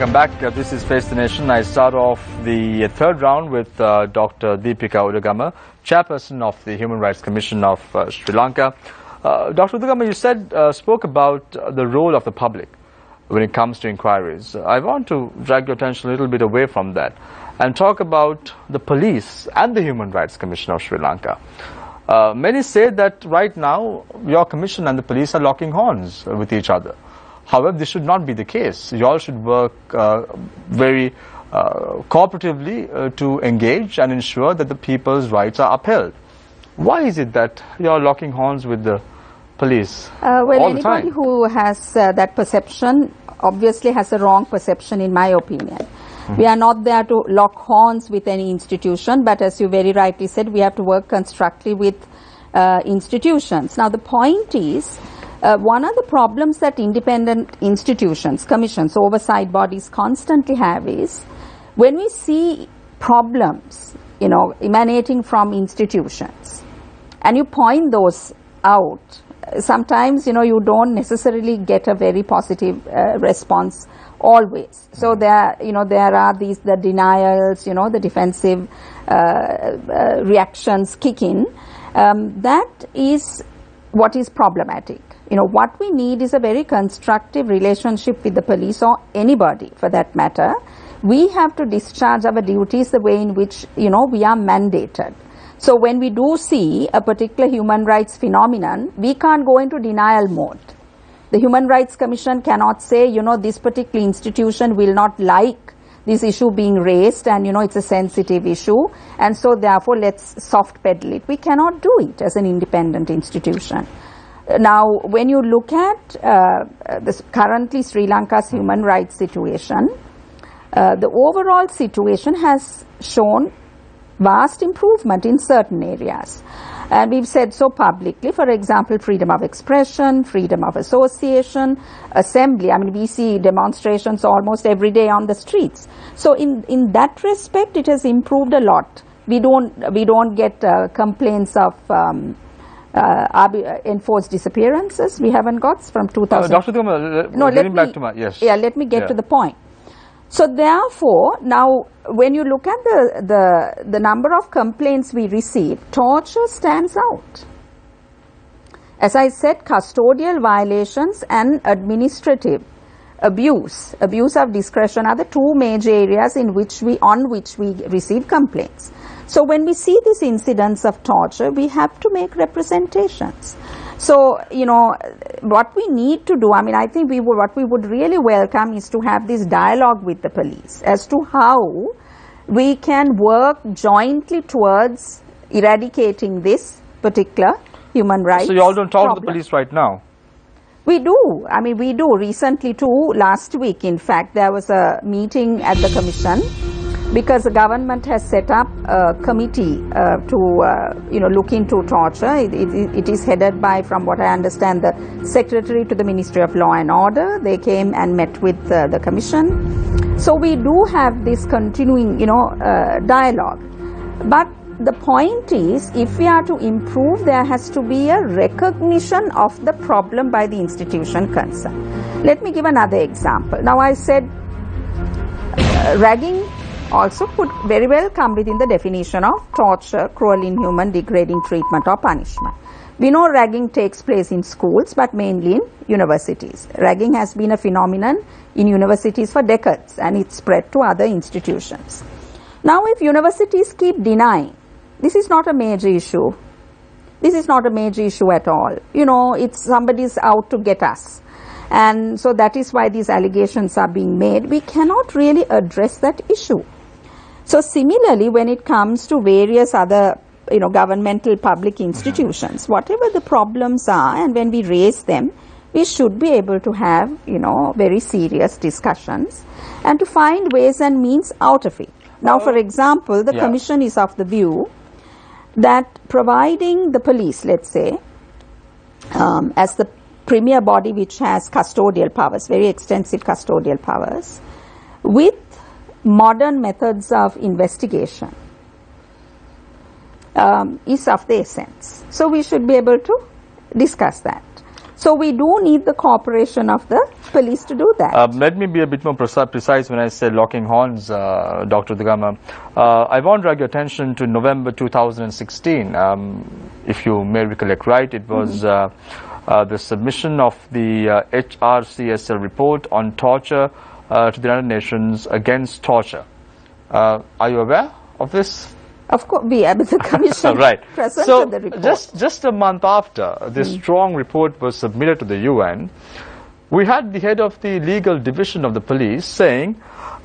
Welcome back. This is Face the Nation. I start off the third round with Dr. Deepika Udagama, Chairperson of the Human Rights Commission of Sri Lanka. Dr. Udagama, you spoke about the role of the public when it comes to inquiries. I want to drag your attention a little bit away from that and talk about the police and the Human Rights Commission of Sri Lanka. Many say that right now your commission and the police are locking horns with each other. However, this should not be the case. You all should work very cooperatively to engage and ensure that the people's rights are upheld. Why is it that you are locking horns with the police well, all the time? Anybody who has that perception obviously has a wrong perception, in my opinion. We are not there to lock horns with any institution, but as you very rightly said, we have to work constructively with institutions. Now, the point is, one of the problems that independent institutions, commissions, oversight bodies constantly have is when we see problems, emanating from institutions, and you point those out, sometimes, you don't necessarily get a very positive response always. So there are the denials, the defensive reactions kick in. That is what is problematic. What we need is a very constructive relationship with the police, or anybody for that matter. We have to discharge our duties the way in which, we are mandated. So when we do see a particular human rights phenomenon, we can't go into denial mode. The Human Rights Commission cannot say, this particular institution will not like this issue being raised, and, it's a sensitive issue, and so therefore let's soft pedal it. We cannot do it as an independent institution. Now, when you look at currently Sri Lanka's human rights situation, the overall situation has shown vast improvement in certain areas. And we've said so publicly, for example, freedom of expression, freedom of association, assembly. I mean, we see demonstrations almost every day on the streets. So in that respect, it has improved a lot. We don't get complaints of enforced disappearances. We haven't got from 2000. Dr. Udagama, let me get to the point. So therefore, now when you look at the number of complaints we receive, torture stands out. As I said, custodial violations and administrative abuse of discretion are the two major areas on which we receive complaints. So when we see these incidents of torture, we have to make representations. So, what we need to do, I think what we would really welcome is to have this dialogue with the police as to how we can work jointly towards eradicating this particular human rights So you all don't talk problem. to the police right now? We do. We do. Recently too, last week, in fact, there was a meeting at the Commission because the government has set up a committee to look into torture. It is headed by, from what I understand, the Secretary to the Ministry of Law and Order. They came and met with the Commission. So we do have this continuing, dialogue. But the point is, if we are to improve, there has to be a recognition of the problem by the institution concerned. Let me give another example. Now, I said ragging also could very well come within the definition of torture, cruel, inhuman, degrading treatment or punishment. We know ragging takes place in schools, but mainly in universities. Ragging has been a phenomenon in universities for decades, and it's spread to other institutions. Now, if universities keep denying, this is not a major issue. This is not a major issue at all. It's somebody's out to get us. And so that is why these allegations are being made. We cannot really address that issue. So similarly, when it comes to various other, governmental public institutions, whatever the problems are, and when we raise them, we should be able to have, very serious discussions and to find ways and means out of it. Now, for example, the Commission is of the view that providing the police, let's say, as the premier body which has custodial powers, very extensive custodial powers, with modern methods of investigation is of the essence. So we should be able to discuss that. So we do need the cooperation of the police to do that. Let me be a bit more precise when I say locking horns, Dr. Udagama. I want to drag your attention to November 2016. If you may recollect right, it was the submission of the HRCSL report on torture to the United Nations against torture. Are you aware of this? Of course, we have the commission right. presented So the report. just a month after this strong report was submitted to the UN, we had the head of the legal division of the police saying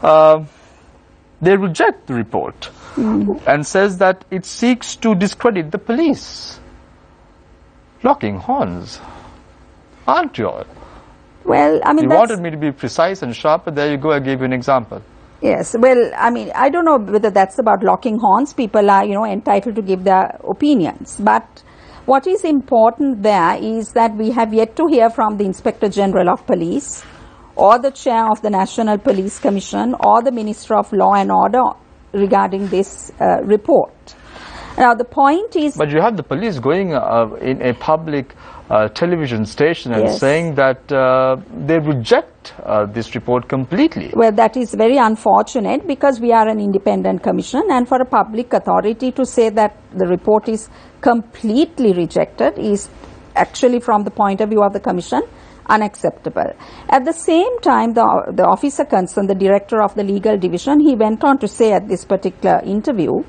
they reject the report and says that it seeks to discredit the police. Locking horns, aren't you all? Well, I mean, you wanted me to be precise and sharp, but there you go, I gave you an example. Yes, well, I mean, I don't know whether that's about locking horns. People are, entitled to give their opinions. But what is important there is that we have yet to hear from the Inspector General of Police or the Chair of the National Police Commission or the Minister of Law and Order regarding this report. Now, the point is... But you have the police going in a public television station and saying that they reject this report completely. Well, that is very unfortunate because we are an independent commission, and for a public authority to say that the report is completely rejected is actually, from the point of view of the commission, unacceptable. At the same time, the officer concerned, the director of the legal division, he went on to say at this particular interview,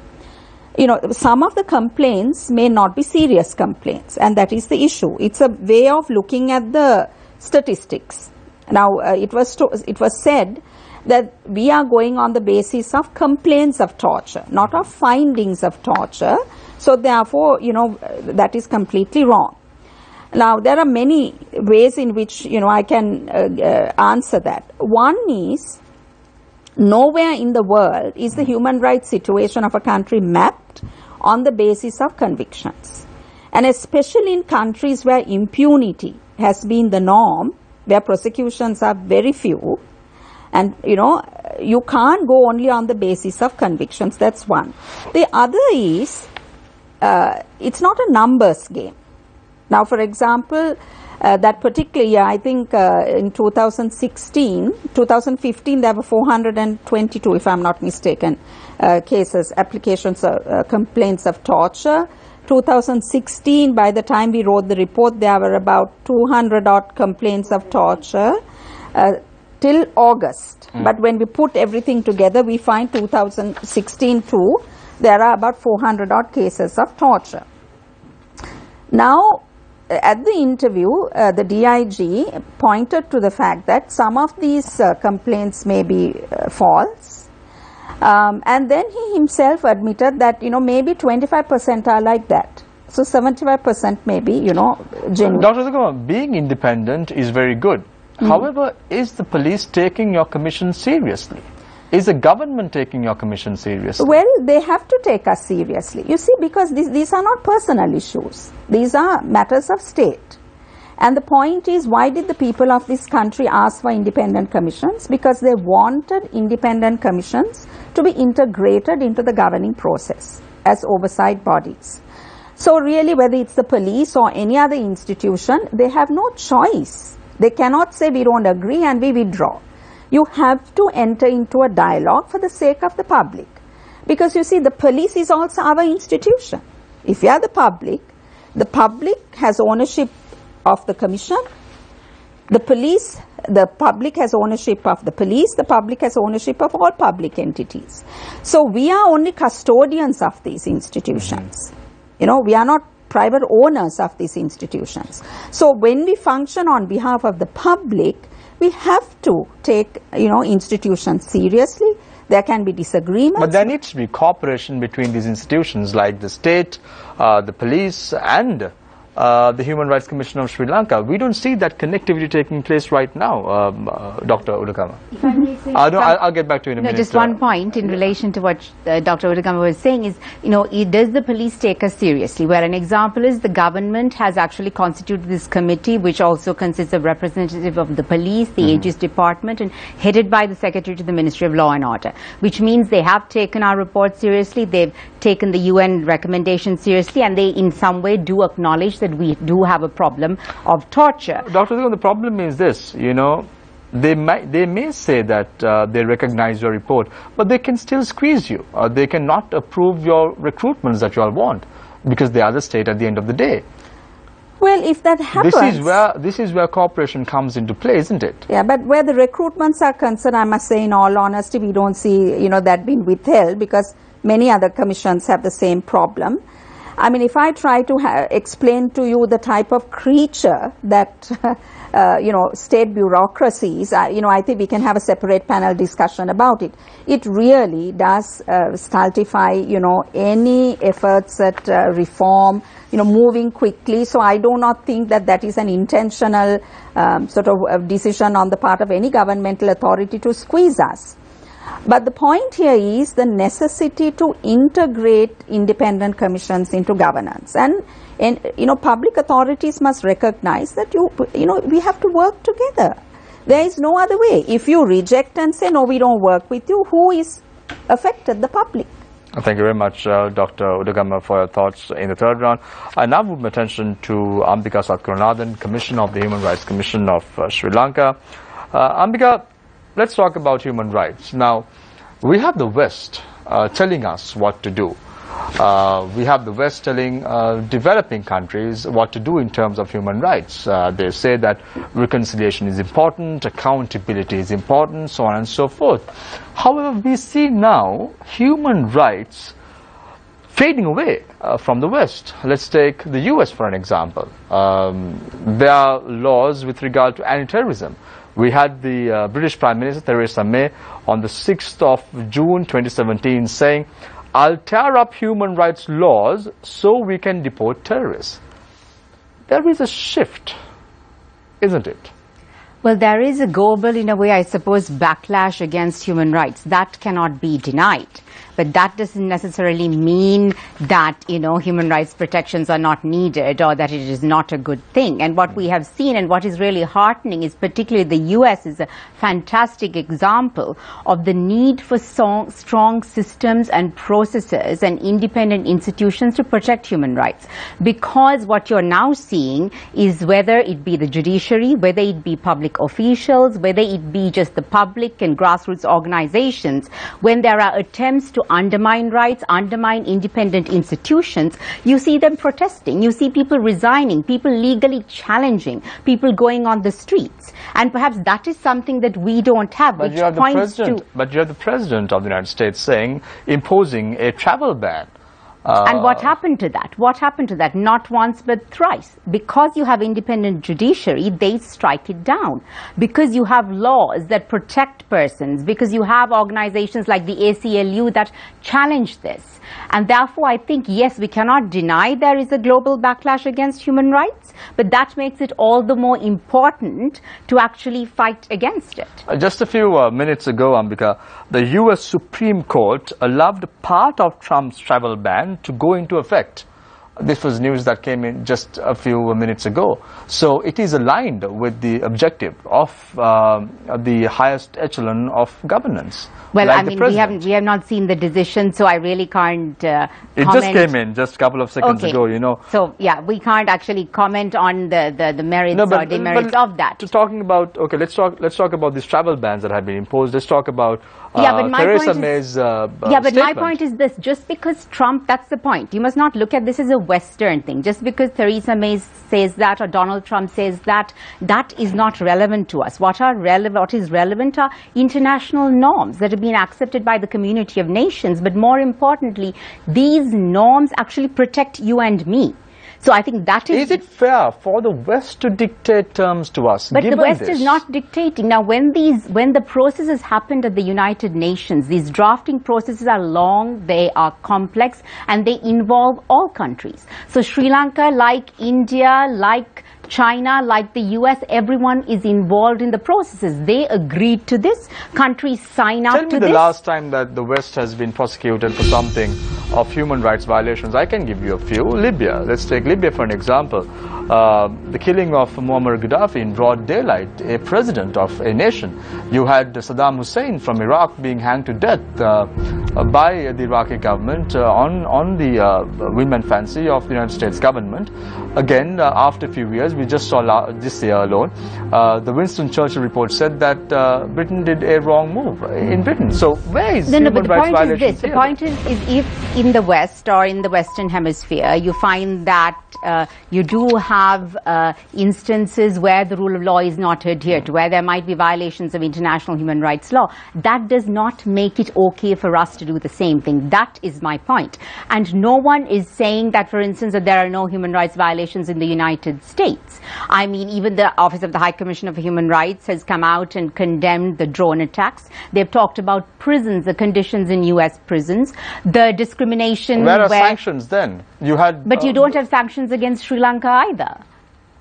some of the complaints may not be serious complaints, and that is the issue. It's a way of looking at the statistics. Now, it was said that we are going on the basis of complaints of torture, not of findings of torture. So therefore, that is completely wrong. Now, there are many ways in which, I can answer that. One is, nowhere in the world is the human rights situation of a country mapped on the basis of convictions. And especially in countries where impunity has been the norm, where prosecutions are very few, and you can't go only on the basis of convictions. That's one. The other is, it's not a numbers game. Now, for example, that particular year, I think in 2015, there were 422, if I'm not mistaken, cases, applications, complaints of torture. 2016, by the time we wrote the report, there were about 200 odd complaints of torture till August. But when we put everything together, we find 2016 too, there are about 400 odd cases of torture. Now, at the interview, the DIG pointed to the fact that some of these complaints may be false. And then he himself admitted that, maybe 25% are like that. So 75% may be, genuine. Dr. Udagama, being independent is very good. However, is the police taking your commission seriously? Is the government taking your commission seriously? Well, they have to take us seriously. You see, because these are not personal issues. These are matters of state. And the point is, why did the people of this country ask for independent commissions? Because they wanted independent commissions to be integrated into the governing process as oversight bodies. So really, whether it's the police or any other institution, they have no choice. They cannot say we don't agree and we withdraw. You have to enter into a dialogue for the sake of the public. Because you see, the police is also our institution. If you are the public has ownership of the commission, the public has ownership of the police, the public has ownership of all public entities. So we are only custodians of these institutions. We are not private owners of these institutions. So when we function on behalf of the public, we have to take, institutions seriously. There can be disagreements. But there needs to be cooperation between these institutions like the state, the police and the Human Rights Commission of Sri Lanka. We don't see that connectivity taking place right now, Dr. Udagama. If I may say I'll get back to you in a minute. Just one point in relation to what Dr. Udagama was saying is, does the police take us seriously? Where an example is the government has actually constituted this committee, which also consists of representatives of the police, the Aegis Department, and headed by the Secretary to the Ministry of Law and Order, which means they have taken our report seriously, they've taken the UN recommendations seriously, and they in some way do acknowledge the that we do have a problem of torture. Dr. Udugama, the problem is this, you know, they may say that they recognize your report, but they can still squeeze you. They cannot approve your recruitments that you all want, because they are the state at the end of the day. Well, if that happens... This is where cooperation comes into play, isn't it? Yeah, but where the recruitments are concerned, I must say in all honesty, we don't see, you know, that being withheld, because many other commissions have the same problem. I mean, if I try to explain to you the type of creature that, you know, state bureaucracies, you know, I think we can have a separate panel discussion about it. It really does stultify, you know, any efforts at reform, you know, moving quickly. So I do not think that that is an intentional sort of decision on the part of any governmental authority to squeeze us. But the point here is the necessity to integrate independent commissions into governance. And you know, public authorities must recognize that you know, we have to work together. There is no other way. If you reject and say, no, we don't work with you, who is affected? The public. Thank you very much, Dr. Udugama, for your thoughts in the third round. I now move my attention to Ambika Satkaranathan, Commissioner of the Human Rights Commission of Sri Lanka. Ambika, let's talk about human rights. Now, we have the West telling us what to do. We have the West telling developing countries what to do in terms of human rights. They say that reconciliation is important, accountability is important, so on and so forth. However, we see now human rights fading away from the West. Let's take the US for an example. There are laws with regard to anti-terrorism. We had the British Prime Minister Theresa May on the 6th of June 2017 saying, "I'll tear up human rights laws so we can deport terrorists." There is a shift, isn't it? Well, there is a global, in a way, I suppose, backlash against human rights. That cannot be denied. But that doesn't necessarily mean that, you know, human rights protections are not needed or that it is not a good thing. And what we have seen and what is really heartening is particularly the US is a fantastic example of the need for strong systems and processes and independent institutions to protect human rights. Because what you're now seeing is whether it be the judiciary, whether it be public officials, whether it be just the public and grassroots organizations, when there are attempts to undermine rights, undermine independent institutions, you see them protesting. You see people resigning, people legally challenging, people going on the streets. And perhaps that is something that we don't have, but which points to... But you have the President of the United States saying, imposing a travel ban. And what happened to that? What happened to that? Not once but thrice. Because you have independent judiciary, they strike it down. Because you have laws that protect persons, because you have organizations like the ACLU that challenge this. And therefore, I think, yes, we cannot deny there is a global backlash against human rights, but that makes it all the more important to actually fight against it. Just a few minutes ago, Ambika, the US Supreme Court allowed part of Trump's travel ban to go into effect. This was news that came in just a few minutes ago. So it is aligned with the objective of the highest echelon of governance. Well, like I mean, we have not seen the decision, so I really can't comment. It just came in just a couple of seconds ago, you know. So, yeah, we can't actually comment on the merits or demerits of that. Talking about, okay, let's talk about these travel bans that have been imposed. Let's talk about Theresa May's but my point is this, just because Trump, that's the point. You must not look at this as a Western thing. Just because Theresa May says that or Donald Trump says that, that is not relevant to us. What is relevant are international norms that have been accepted by the community of nations. But more importantly, these norms actually protect you and me. So I think that is... Is it fair for the West to dictate terms to us? But the West is not dictating. Now, when the processes happened at the United Nations, these drafting processes are long, they are complex, and they involve all countries. So Sri Lanka, like India, like China, like the US, everyone is involved in the processes. They agreed to this. Countries sign up to this. Tell me the last time that the West has been prosecuted for something of human rights violations. I can give you a few. Libya. Let's take Libya for an example. The killing of Muammar Gaddafi in broad daylight, a president of a nation. You had Saddam Hussein from Iraq being hanged to death by the Iraqi government on the whim and fancy of the United States government. Again, after a few years, we just saw this year alone, the Winston Churchill report said that Britain did a wrong move in Britain. So where is human rights violations here? The point is if in the West or in the Western Hemisphere you find that you do have instances where the rule of law is not adhered to, where there might be violations of international human rights law, that does not make it okay for us to do the same thing. That is my point. And no one is saying that, for instance, that there are no human rights violations in the United States. I mean, even the Office of the High Commissioner for Human Rights has come out and condemned the drone attacks. They've talked about prisons, the conditions in U.S. prisons, the discrimination. Where are sanctions then? But you don't have sanctions against Sri Lanka either.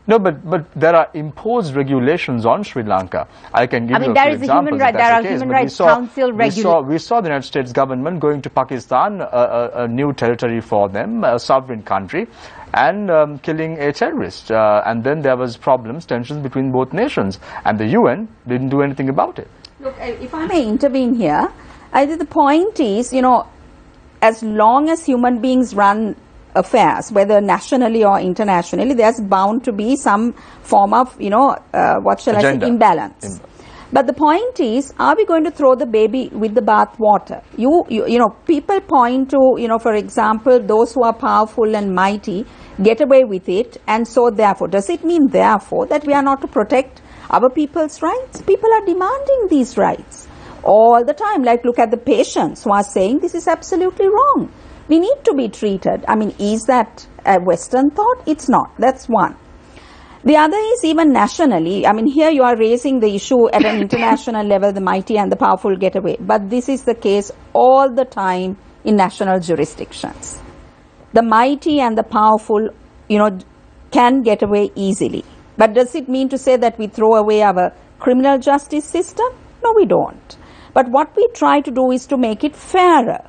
No, but there are imposed regulations on Sri Lanka. I can give you a few examples. There are Human Rights Council regulations. We saw the United States government going to Pakistan, a new territory for them, a sovereign country, and killing a terrorist. And then there was problems, tensions between both nations, and the UN didn't do anything about it. Look, if I may intervene here, I think the point is, you know, as long as human beings run affairs, whether nationally or internationally, there's bound to be some form of, you know, what shall I say, imbalance. But the point is, are we going to throw the baby with the bath water? You know, people point to, you know, for example, those who are powerful and mighty get away with it, and so therefore, does it mean therefore that we are not to protect our people's rights? People are demanding these rights all the time. Like, look at the patients who are saying this is absolutely wrong. We need to be treated. I mean, is that a Western thought? It's not. That's one. The other is even nationally. I mean, here you are raising the issue at an international level, the mighty and the powerful get away. But this is the case all the time in national jurisdictions. The mighty and the powerful, you know, can get away easily. But does it mean to say that we throw away our criminal justice system? No, we don't. But what we try to do is to make it fairer.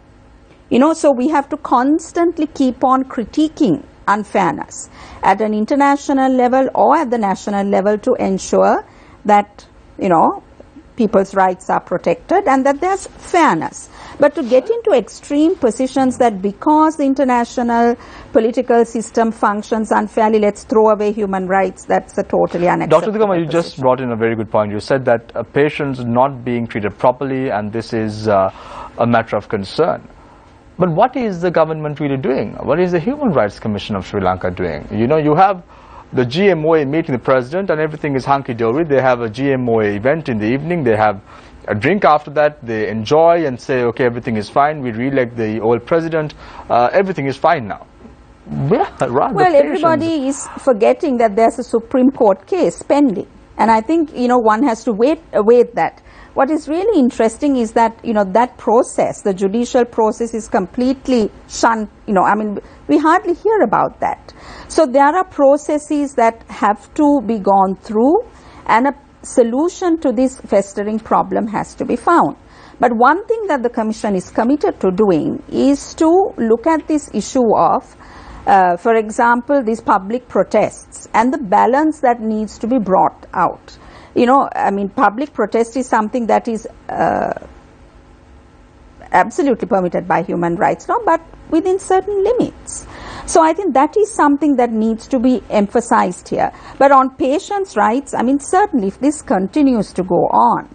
You know, so we have to constantly keep on critiquing unfairness at an international level or at the national level to ensure that, you know, people's rights are protected and that there's fairness. But to get into extreme positions that because the international political system functions unfairly, let's throw away human rights, that's a totally unacceptable Dr. Udagama, you just brought in a very good point. You said that patients not being treated properly, and this is a matter of concern. But what is the government really doing? What is the Human Rights Commission of Sri Lanka doing? You know, you have the GMOA meeting the president and everything is hunky-dory. They have a GMOA event in the evening. They have a drink after that. They enjoy and say, okay, everything is fine. We re-elect the old president. Everything is fine now. Well, everybody is forgetting that there's a Supreme Court case pending. And I think, you know, one has to await that. What is really interesting is that, you know, that process, the judicial process, is completely shunned. You know, I mean, we hardly hear about that. So there are processes that have to be gone through, and a solution to this festering problem has to be found. But one thing that the Commission is committed to doing is to look at this issue of, for example, these public protests and the balance that needs to be brought out. You know, I mean, public protest is something that is absolutely permitted by human rights law, but within certain limits. So I think that is something that needs to be emphasized here. But on patients' rights, I mean, certainly if this continues to go on,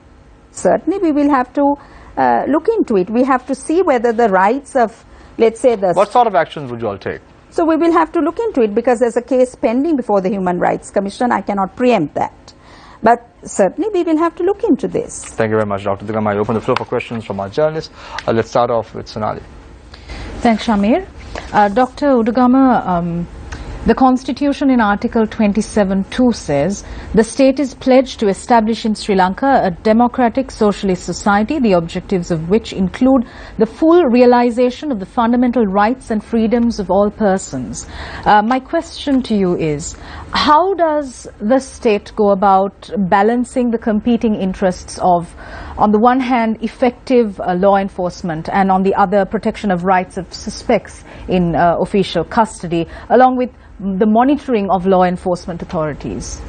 certainly we will have to look into it. We have to see whether the rights of, let's say, the... What sort of actions would you all take? So we will have to look into it because there's a case pending before the Human Rights Commission. I cannot preempt that. But certainly we will have to look into this. Thank you very much, Dr. Udagama. I open the floor for questions from our journalists. Let's start off with Sonali. Thanks, Shamir. Dr. Udagama, the Constitution in Article 27(2) says, the state is pledged to establish in Sri Lanka a democratic socialist society, the objectives of which include the full realization of the fundamental rights and freedoms of all persons. My question to you is, how does the state go about balancing the competing interests of, on the one hand, effective law enforcement, and on the other, protection of rights of suspects in official custody, along with the monitoring of law enforcement authorities?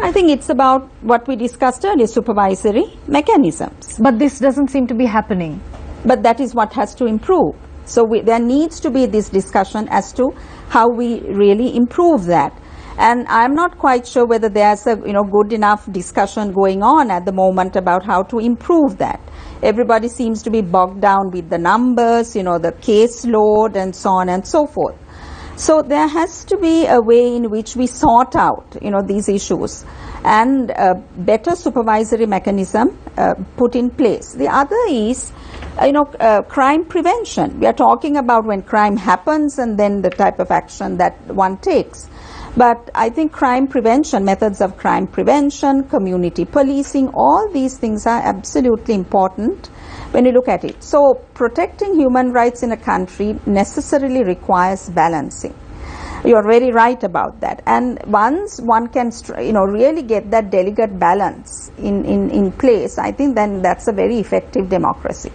I think it's about what we discussed earlier, supervisory mechanisms. But this doesn't seem to be happening. but that is what has to improve. So there needs to be this discussion as to how we really improve that. And I'm not quite sure whether there's a good enough discussion going on at the moment about how to improve that. Everybody seems to be bogged down with the numbers, the caseload and so on and so forth. So there has to be a way in which we sort out, these issues, and a better supervisory mechanism put in place. The other is, crime prevention. We are talking about when crime happens and then the type of action that one takes. But I think crime prevention, methods of crime prevention, community policing, all these things are absolutely important when you look at it. So protecting human rights in a country necessarily requires balancing. You are very right about that. And once one can, really get that delicate balance in place, I think then that's a very effective democracy.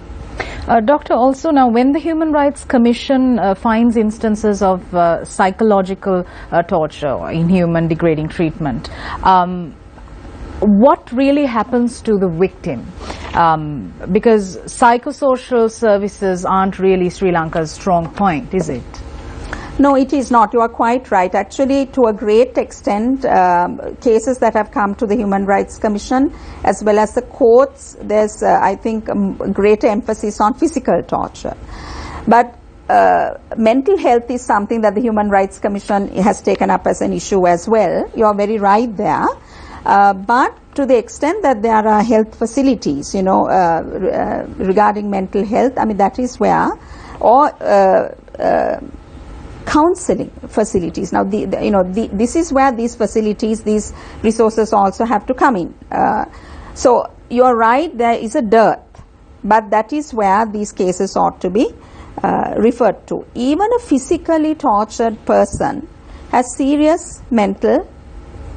Doctor, also now when the Human Rights Commission finds instances of psychological torture or inhuman degrading treatment, what really happens to the victim? Because psychosocial services aren't really Sri Lanka's strong point, is it? No, it is not. You are quite right. Actually, to a great extent, cases that have come to the Human Rights Commission as well as the courts, there's, I think, greater emphasis on physical torture. But mental health is something that the Human Rights Commission has taken up as an issue as well. You are very right there. But to the extent that there are health facilities, regarding mental health, I mean, that is where, or counseling facilities. Now, this is where these facilities, these resources also have to come in. So you are right, there is a dearth, but that is where these cases ought to be referred to. Even a physically tortured person has serious mental,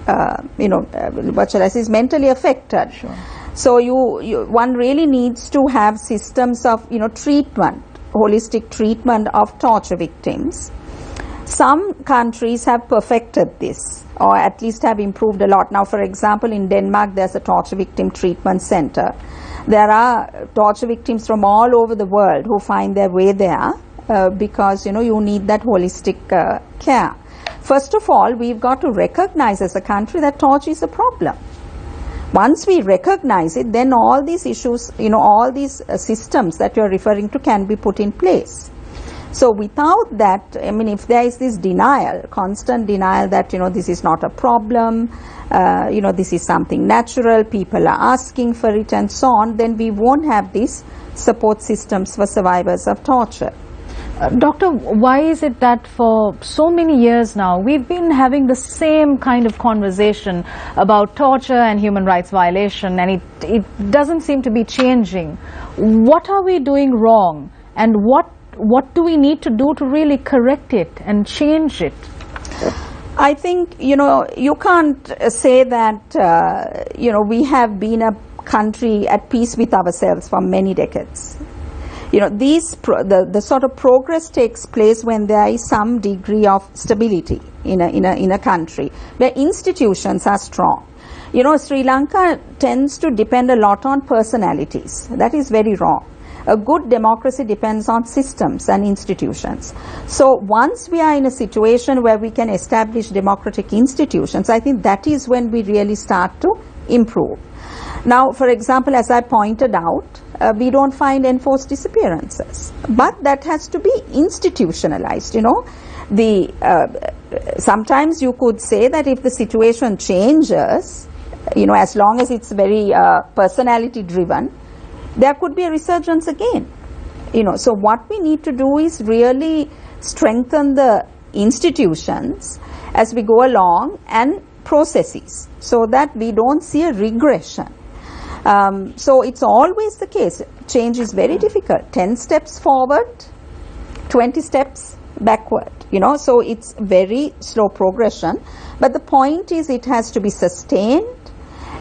what shall I say, is mentally affected. Sure. So one really needs to have systems of, treatment, holistic treatment of torture victims. Some countries have perfected this, or at least have improved a lot. Now, for example, in Denmark, there's a torture victim treatment center. There are torture victims from all over the world who find their way there because, you need that holistic care. First of all, we've got to recognize as a country that torture is a problem. Once we recognize it, then all these issues, all these systems that you're referring to can be put in place. So without that, I mean, if there is this denial, constant denial that, this is not a problem, this is something natural, people are asking for it and so on, then we won't have these support systems for survivors of torture. Doctor, why is it that for so many years now we've been having the same kind of conversation about torture and human rights violation, and it doesn't seem to be changing? What are we doing wrong, and what do we need to do to really correct it and change it? I think, you can't say that, we have been a country at peace with ourselves for many decades. The sort of progress takes place when there is some degree of stability in a country, where institutions are strong. Sri Lanka tends to depend a lot on personalities. That is very wrong. A good democracy depends on systems and institutions. So once we are in a situation where we can establish democratic institutions, I think that is when we really start to improve. Now, for example, as I pointed out, we don't find enforced disappearances, but that has to be institutionalized. Sometimes you could say that if the situation changes, as long as it's very personality driven, there could be a resurgence again. So what we need to do is really strengthen the institutions as we go along and processes, so that we don't see a regression. So it's always the case. Change is very difficult. 10 steps forward, 20 steps backward. So it's very slow progression. But the point is, it has to be sustained,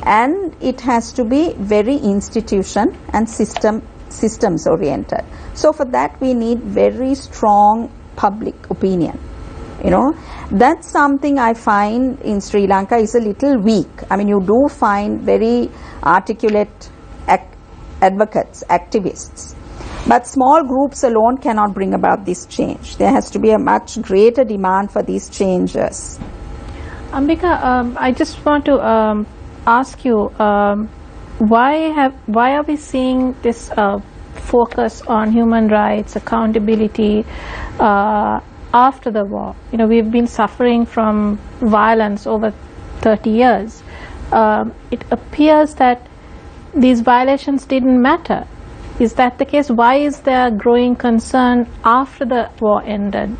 and it has to be very institution and systems oriented. So for that, we need very strong public opinion. That's something I find in Sri Lanka is a little weak. I mean, you do find very articulate advocates, activists. But small groups alone cannot bring about this change. There has to be a much greater demand for these changes. Ambika, I just want to ask you, why are we seeing this focus on human rights, accountability after the war? You know, we've been suffering from violence over 30 years. It appears that these violations didn't matter. Is that the case? Why is there growing concern after the war ended?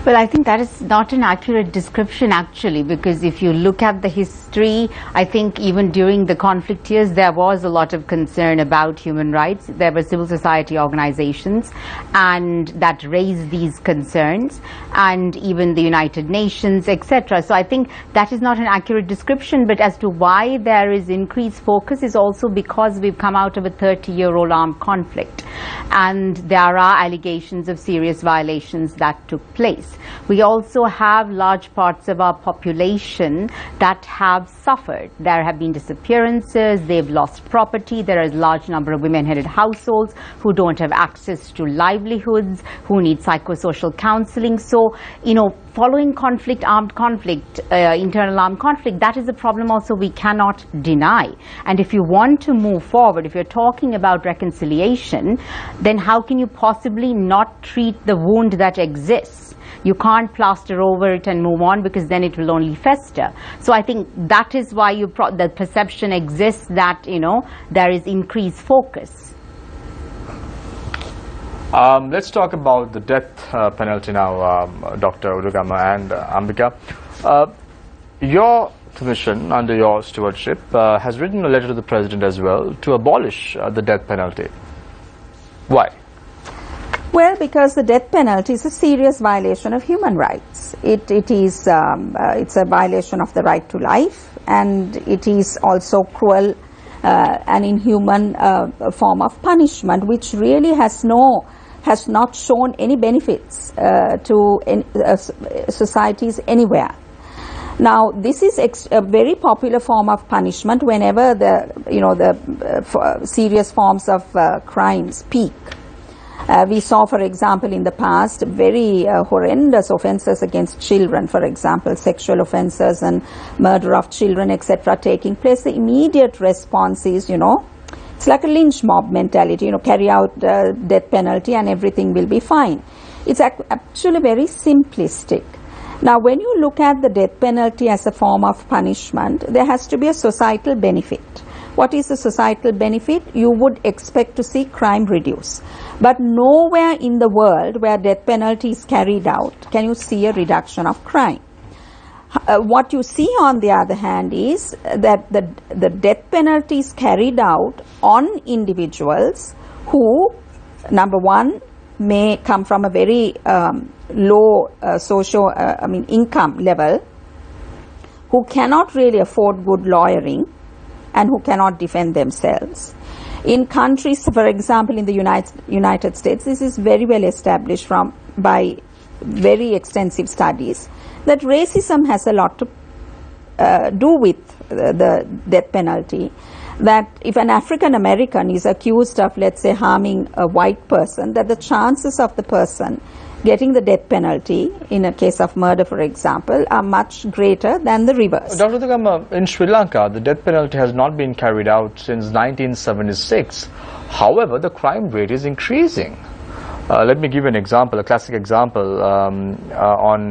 Well, I think that is not an accurate description actually, because if you look at the history, I think even during the conflict years there was a lot of concern about human rights. There were civil society organizations and that raised these concerns, and even the United Nations, etc. So I think that is not an accurate description, but as to why there is increased focus is also because we've come out of a 30-year-old armed conflict and there are allegations of serious violations that took place. We also have large parts of our population that have suffered. There have been disappearances, they've lost property, there is a large number of women-headed households who don't have access to livelihoods, who need psychosocial counseling. So, you know, following conflict, armed conflict, internal armed conflict, that is a problem also we cannot deny. And if you want to move forward, if you're talking about reconciliation, then how can you possibly not treat the wound that exists? You can't plaster over it and move on, because then it will only fester. So I think that is why the perception exists that, you know, there is increased focus. Let's talk about the death penalty now, Dr. Udugama and Ambika. Your commission, under your stewardship, has written a letter to the President as well to abolish the death penalty. Why? Well, because the death penalty is a serious violation of human rights. It's a violation of the right to life, and it is also cruel and inhuman form of punishment, which really has not shown any benefits to societies anywhere. Now, this is a very popular form of punishment whenever the serious forms of crimes peak. We saw, for example, in the past, very horrendous offences against children, for example, sexual offences and murder of children, etc., taking place. The immediate response is, you know, it's like a lynch mob mentality, you know, carry out death penalty and everything will be fine. It's actually very simplistic. Now, when you look at the death penalty as a form of punishment, there has to be a societal benefit. What is the societal benefit? You would expect to see crime reduce. But nowhere in the world where death penalty is carried out can you see a reduction of crime. What you see, on the other hand, is that the death penalty is carried out on individuals who, number one, may come from a very low income level, who cannot really afford good lawyering, and who cannot defend themselves. In countries, for example, in the United States, this is very well established by very extensive studies, that racism has a lot to do with the death penalty. That if an African American is accused of, let's say, harming a white person, that the chances of the person getting the death penalty in a case of murder, for example, are much greater than the reverse. Dr. Udugama, in Sri Lanka, the death penalty has not been carried out since 1976. However, the crime rate is increasing. Let me give you an example, a classic example. On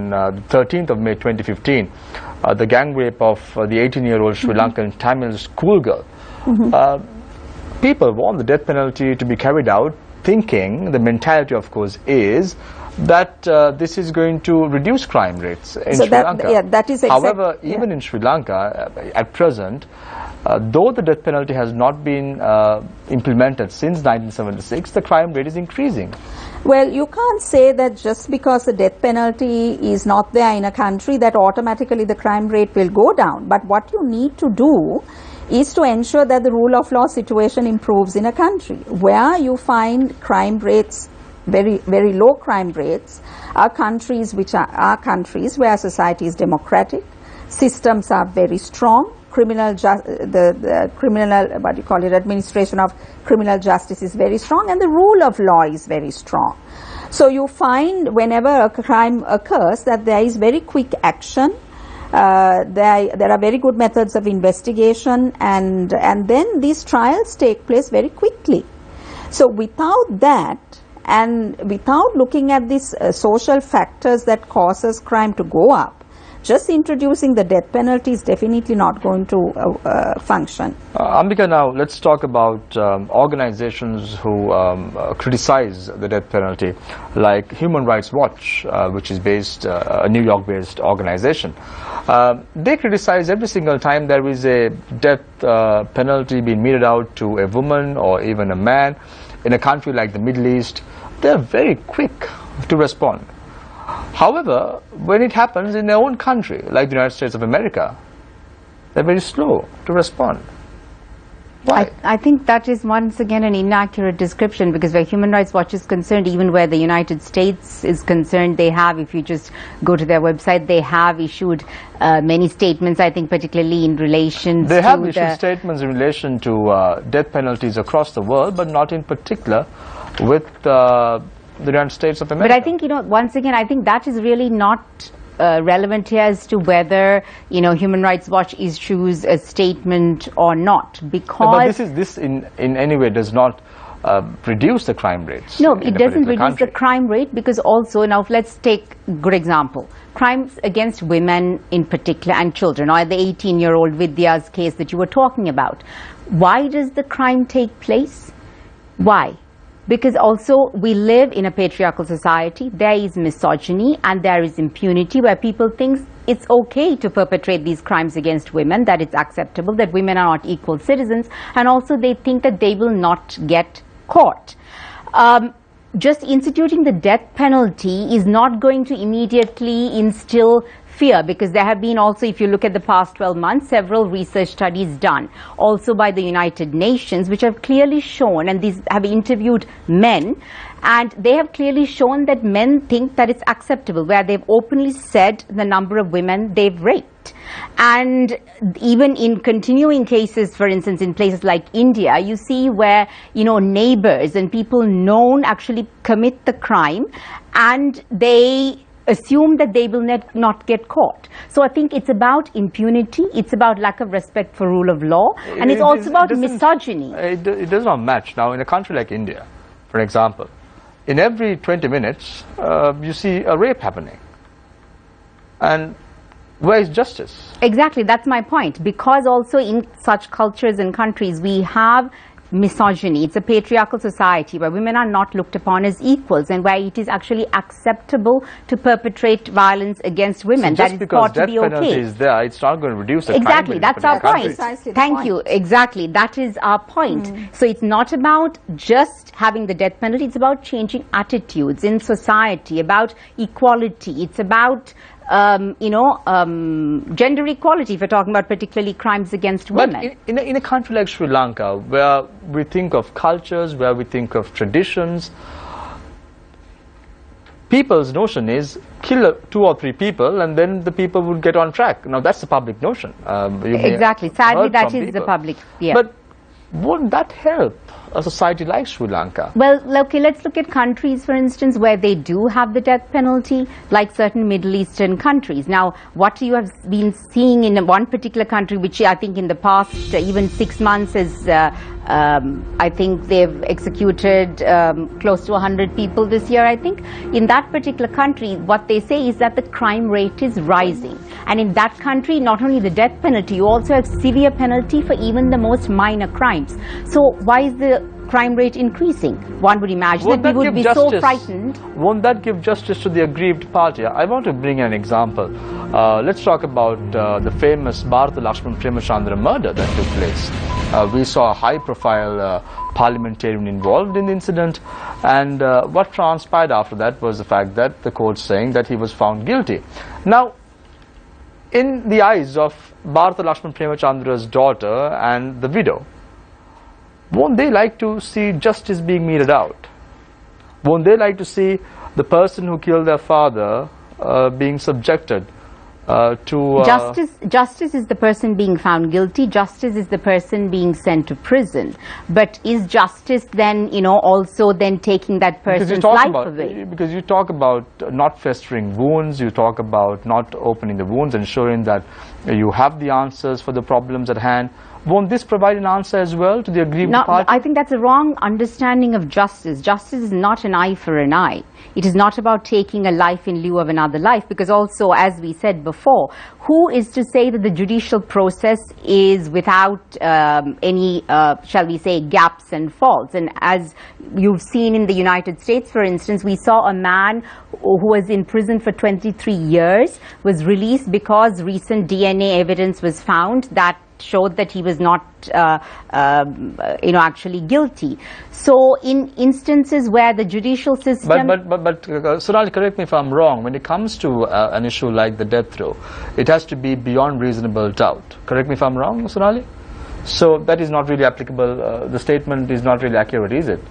the 13th of May 2015, the gang rape of the 18-year-old Sri Lankan Tamil schoolgirl. People want the death penalty to be carried out, thinking, the mentality of course is, that this is going to reduce crime rates in Sri Lanka. Yeah, that is However, even in Sri Lanka, at present, though the death penalty has not been implemented since 1976, the crime rate is increasing. Well, you can't say that just because the death penalty is not there in a country that automatically the crime rate will go down. But what you need to do is to ensure that the rule of law situation improves in a country. Where you find crime rates, very, very low crime rates, are countries which are countries where society is democratic, systems are very strong, administration of criminal justice is very strong, and the rule of law is very strong. So you find whenever a crime occurs that there is very quick action. There are very good methods of investigation, and then these trials take place very quickly. So without that, and without looking at these social factors that causes crime to go up, just introducing the death penalty is definitely not going to function. Ambika, now let's talk about organizations who criticize the death penalty, like Human Rights Watch, which is based, a New York-based organization. They criticize every single time there is a death penalty being meted out to a woman or even a man in a country like the Middle East. They're very quick to respond. However, when it happens in their own country, like the United States of America, they're very slow to respond. Why? I think that is once again an inaccurate description, because where Human Rights Watch is concerned, even where the United States is concerned, they have, if you just go to their website, they have issued many statements, I think particularly in relation to They have issued statements in relation to death penalties across the world, but not in particular with the United States of America. But I think, once again, I think that is really not relevant here as to whether, Human Rights Watch issues a statement or not, because... But this in any way does not reduce the crime rates. No, it doesn't reduce the crime rate, because also, now let's take a good example. Crimes against women in particular and children, or the 18-year-old Vidya's case that you were talking about. Why does the crime take place? Why? Because also we live in a patriarchal society. There is misogyny and there is impunity, where people think it's okay to perpetrate these crimes against women, that it's acceptable, that women are not equal citizens, and also they think that they will not get caught. Just instituting the death penalty is not going to immediately instill fear, because there have been also, if you look at the past 12 months, several research studies done also by the United Nations, which have clearly shown, and these have interviewed men, and they have clearly shown that men think that it's acceptable, where they've openly said the number of women they've raped. And even in continuing cases, for instance, in places like India, you see where, neighbors and people known actually commit the crime, and they assume that they will not get caught. So I think it's about impunity, it's about lack of respect for rule of law, and it's also about misogyny. It does not match. Now, in a country like India, for example, in every 20 minutes, you see a rape happening. And where is justice? Exactly, that's my point. Because also in such cultures and countries, we have misogyny. It's a patriarchal society where women are not looked upon as equals, and where it is actually acceptable to perpetrate violence against women. So that is thought to be okay. Just because death penalty is there, it's not going to reduce the crime. Exactly, that's our point. Thank you. Exactly, that is our point. So it's not about just having the death penalty, it's about changing attitudes in society, about equality. It's about gender equality, if we're talking about particularly crimes against women. But in a country like Sri Lanka, where we think of cultures, where we think of traditions, people's notion is kill 2 or 3 people and then the people would get on track. Now that's the public notion. Exactly. Sadly, that is the public. Yeah. But won't that help a society like Sri Lanka? Well, okay, let's look at countries, for instance, where they do have the death penalty, like certain Middle Eastern countries. Now, what you have been seeing in one particular country, which I think in the past even 6 months is, I think they've executed close to 100 people this year, I think. In that particular country, what they say is that the crime rate is rising. And in that country, not only the death penalty, you also have severe penalty for even the most minor crimes. So why is the crime rate increasing? One would imagine that we would be so frightened. Won't that give justice to the aggrieved party? I want to bring an example. Let's talk about the famous Bharata Lakshman Premachandra murder that took place. We saw a high-profile parliamentarian involved in the incident, and what transpired after that was the fact that the court saying that he was found guilty. Now, in the eyes of Bharata Lakshman Premachandra's daughter and the widow, won't they like to see justice being meted out? Won't they like to see the person who killed their father being subjected Justice is the person being found guilty. Justice is the person being sent to prison. But is justice then, also then taking that person's life away? Because you talk about not festering wounds, you talk about not opening the wounds, ensuring that you have the answers for the problems at hand. Won't this provide an answer as well to the aggrieved party? I think that's a wrong understanding of justice. Justice is not an eye for an eye. It is not about taking a life in lieu of another life, because also, as we said before, who is to say that the judicial process is without any, shall we say, gaps and faults? And as you've seen in the United States, for instance, we saw a man who was in prison for 23 years, was released because recent DNA evidence was found that showed that he was not actually guilty. So in instances where the judicial system... But Sonali, correct me if I'm wrong, when it comes to an issue like the death row, it has to be beyond reasonable doubt. Correct me if I'm wrong, Sonali? So that is not really applicable, the statement is not really accurate, is it?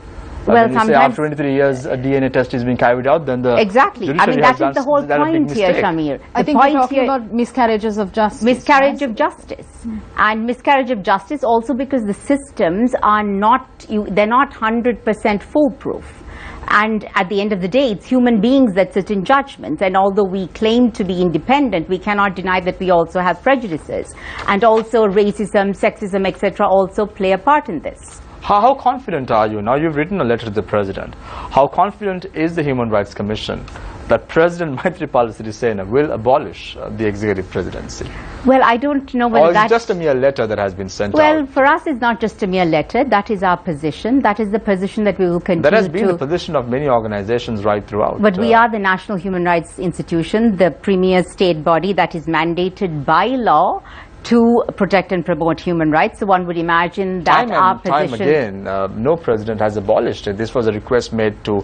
Well, when you say after 23 years a DNA test is being carried out, then the exactly. I mean, that is the whole point here, Shamir. I think we're talking about miscarriages of justice. Miscarriage of justice. And miscarriage of justice also because the systems are not, they're not 100% foolproof. And at the end of the day, it's human beings that sit in judgments. And although we claim to be independent, we cannot deny that we also have prejudices. And also racism, sexism, etc. also play a part in this. How confident are you? Now you've written a letter to the President. How confident is the Human Rights Commission that President Maithripala Sirisena will abolish the executive presidency? Well, I don't know whether that's just a mere letter that has been sent out. Well, for us it's not just a mere letter. That is our position. That is the position that we will continue to... That has been the position of many organizations right throughout. But we are the National Human Rights Institution, the premier state body that is mandated by law to protect and promote human rights. So one would imagine that our position... Time again, no president has abolished it. This was a request made to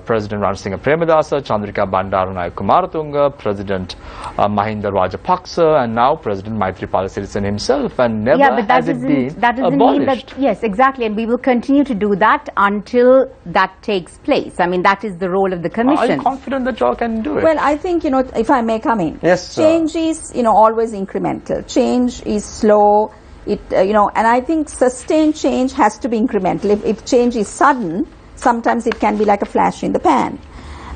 President Ranasinghe Premadasa, Chandrika Bandaranaike Kumaratunga, President Mahinda Rajapaksa, and now President Maithripala Sirisena himself, and never has it been abolished. Yes, exactly, and we will continue to do that until that takes place. I mean, that is the role of the Commission. Are you confident that you all can do it? Well, I think, if I may come in. Yes, change is, always incremental. Change is slow, and I think sustained change has to be incremental. If change is sudden, sometimes it can be like a flash in the pan.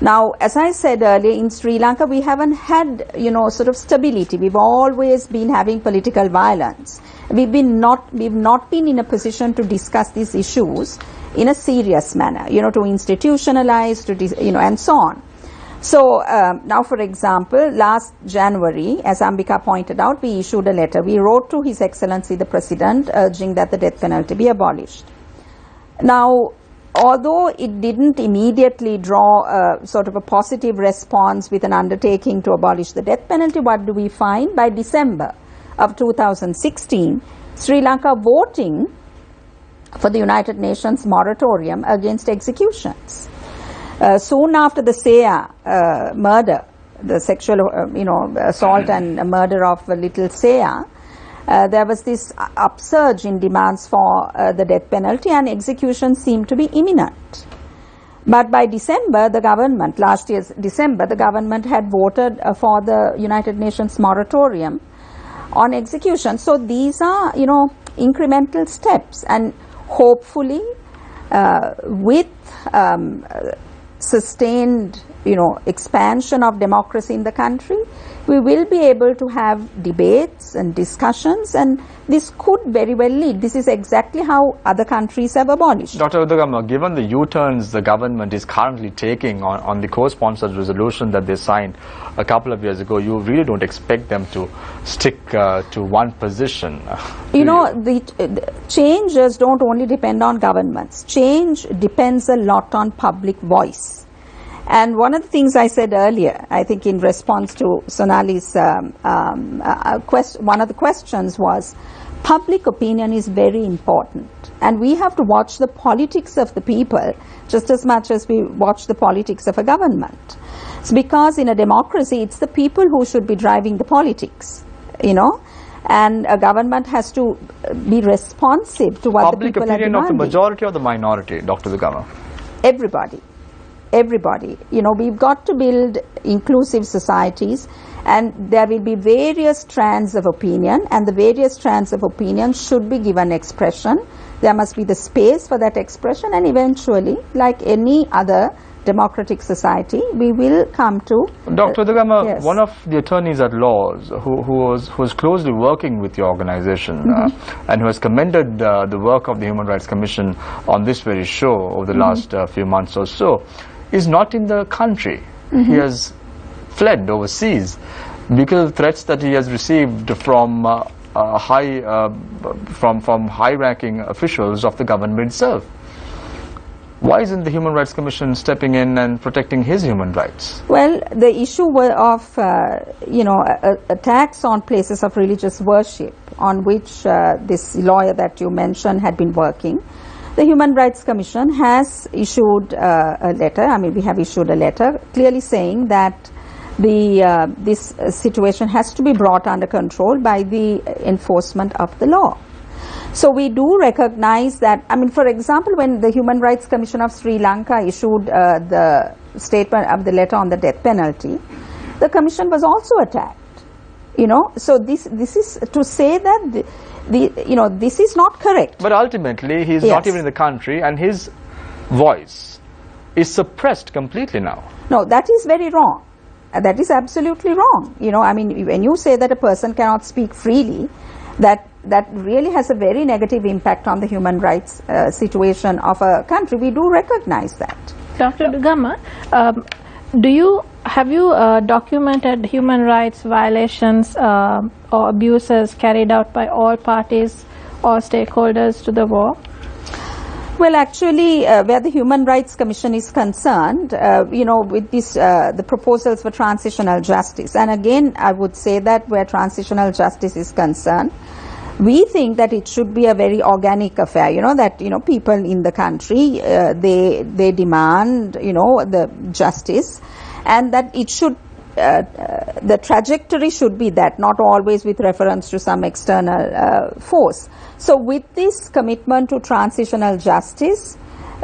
Now, as I said earlier, in Sri Lanka, we haven't had, sort of stability. We've always been having political violence. We've not been in a position to discuss these issues in a serious manner, to institutionalize, and so on. So now, for example, last January, as Ambika pointed out, we issued a letter. We wrote to His Excellency the President urging that the death penalty be abolished. Now, although it didn't immediately draw sort of a positive response with an undertaking to abolish the death penalty, what do we find? By December of 2016, Sri Lanka voting for the United Nations moratorium against executions. Soon after the Seya murder, the sexual assault and murder of little Seya, there was this upsurge in demands for the death penalty, and execution seemed to be imminent. But by December, the government, last year's December, the government had voted for the United Nations moratorium on execution. So these are, incremental steps, and hopefully with sustained, expansion of democracy in the country, we will be able to have debates and discussions, and this could very well lead. This is exactly how other countries have abolished. Dr. Udagama, given the U-turns the government is currently taking on the co-sponsored resolution that they signed a couple of years ago, you really don't expect them to stick to one position? The changes don't only depend on governments. Change depends a lot on public voice. And one of the things I said earlier, I think in response to Sonali's one of the questions was, public opinion is very important. And we have to watch the politics of the people just as much as we watch the politics of a government. It's because in a democracy, it's the people who should be driving the politics, and a government has to be responsive to what the people are demanding. Public opinion of the majority or the minority, Dr. Udagama? Everybody. everybody. You know, we've got to build inclusive societies, and there will be various strands of opinion, and the various strands of opinion should be given expression. There must be the space for that expression, and eventually, like any other democratic society, we will come to... Dr. Udugama, yes. one of the attorneys at law who was closely working with your organization and who has commended the work of the Human Rights Commission on this very show over the last few months or so, is not in the country. He has fled overseas because of threats that he has received from high-ranking officials of the government itself. Why isn't the Human Rights Commission stepping in and protecting his human rights? Well, the issue of attacks on places of religious worship, on which this lawyer that you mentioned had been working, the Human Rights Commission has issued a letter. I mean, we have issued a letter clearly saying that this situation has to be brought under control by the enforcement of the law. So we do recognize that, I mean, for example, when the Human Rights Commission of Sri Lanka issued the statement of the letter on the death penalty, the commission was also attacked. You know, so this is to say that this is not correct. But ultimately, he is not even in the country, and his voice is suppressed completely now. No, that is very wrong. That is absolutely wrong. You know, I mean, when you say that a person cannot speak freely, that really has a very negative impact on the human rights situation of a country. We do recognize that. Dr. Udugama, have you documented human rights violations or abuses carried out by all parties or stakeholders to the war? Well, actually, where the Human Rights Commission is concerned, with this, the proposals for transitional justice, and again, I would say that where transitional justice is concerned, we think that it should be a very organic affair, people in the country, they demand, the justice, and that it should, the trajectory should be that, not always with reference to some external force. So with this commitment to transitional justice,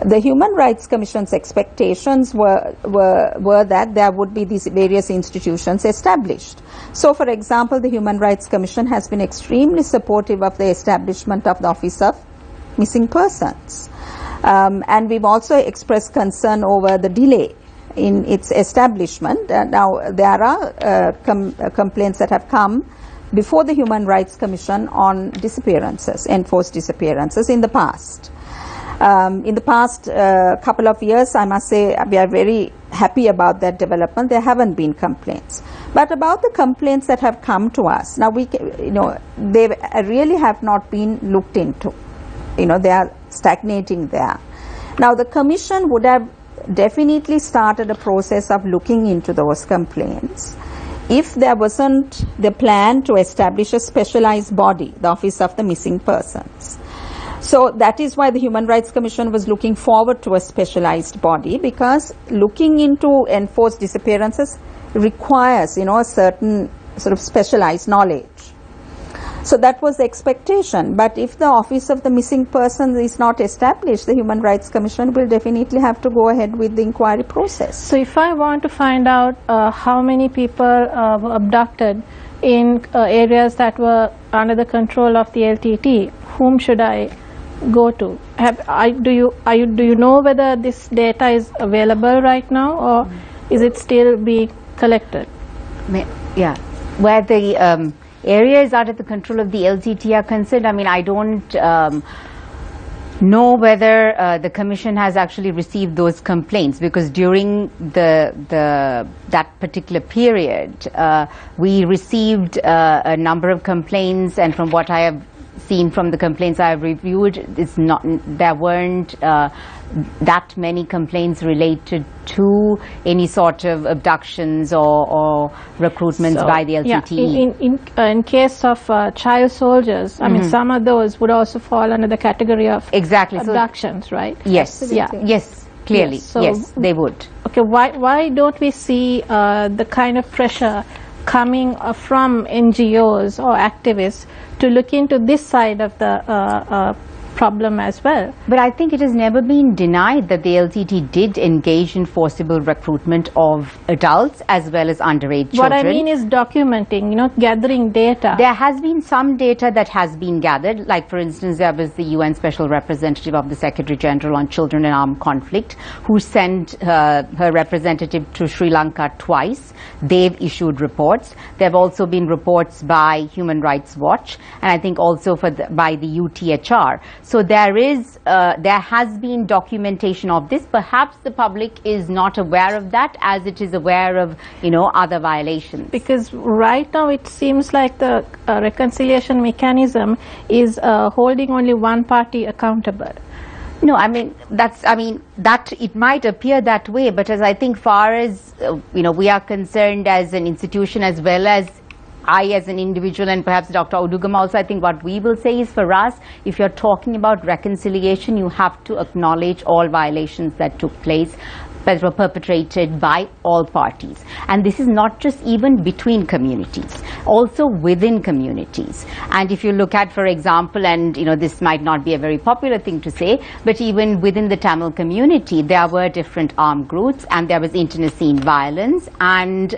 the Human Rights Commission's expectations were that there would be these various institutions established. So, for example, the Human Rights Commission has been extremely supportive of the establishment of the Office of Missing Persons. And we've also expressed concern over the delay in its establishment. Now, there are complaints that have come before the Human Rights Commission on disappearances, enforced disappearances in the past. In the past couple of years, I must say, we are very happy about that development. There haven't been complaints. But about the complaints that have come to us, now they really have not been looked into. They are stagnating there. Now, the Commission would have definitely started a process of looking into those complaints if there wasn't the plan to establish a specialized body, the Office of the Missing Persons. So that is why the Human Rights Commission was looking forward to a specialized body, because looking into enforced disappearances requires, a certain sort of specialized knowledge. So that was the expectation. But if the Office of the Missing Persons is not established, the Human Rights Commission will definitely have to go ahead with the inquiry process. So if I want to find out how many people were abducted in areas that were under the control of the LTT, whom should I go to? Do you know whether this data is available right now, or is it still being collected? Yeah, where the areas out of the control of the LTT are concerned, I mean, I don't know whether the Commission has actually received those complaints, because during that particular period, we received a number of complaints, and from what I have seen from the complaints I have reviewed, there weren't that many complaints related to any sort of abductions or recruitments by the LTTE. Yeah, in case of child soldiers, I mean, some of those would also fall under the category of abductions, right? Yes, yes, clearly, yes, they would. Okay, why don't we see the kind of pressure coming from NGOs or activists to look into this side of the problem as well. But I think it has never been denied that the LTT did engage in forcible recruitment of adults as well as underage children. What I mean is documenting, gathering data. There has been some data that has been gathered, like for instance there was the UN Special Representative of the Secretary General on Children in Armed Conflict who sent her representative to Sri Lanka twice. They've issued reports. There have also been reports by Human Rights Watch and I think also by the UTHR. So there has been documentation of this. Perhaps the public is not aware of that as it is aware of, other violations. Because right now it seems like the reconciliation mechanism is holding only one party accountable. No, that it might appear that way, but as I think far as, we are concerned as an institution as well as I as an individual and perhaps Dr. Udugama also, I think what we will say is for us, if you're talking about reconciliation, you have to acknowledge all violations that took place that were perpetrated by all parties. And this is not just even between communities, also within communities. And if you look at, for example, and this might not be a very popular thing to say, but even within the Tamil community, there were different armed groups and there was internecine violence and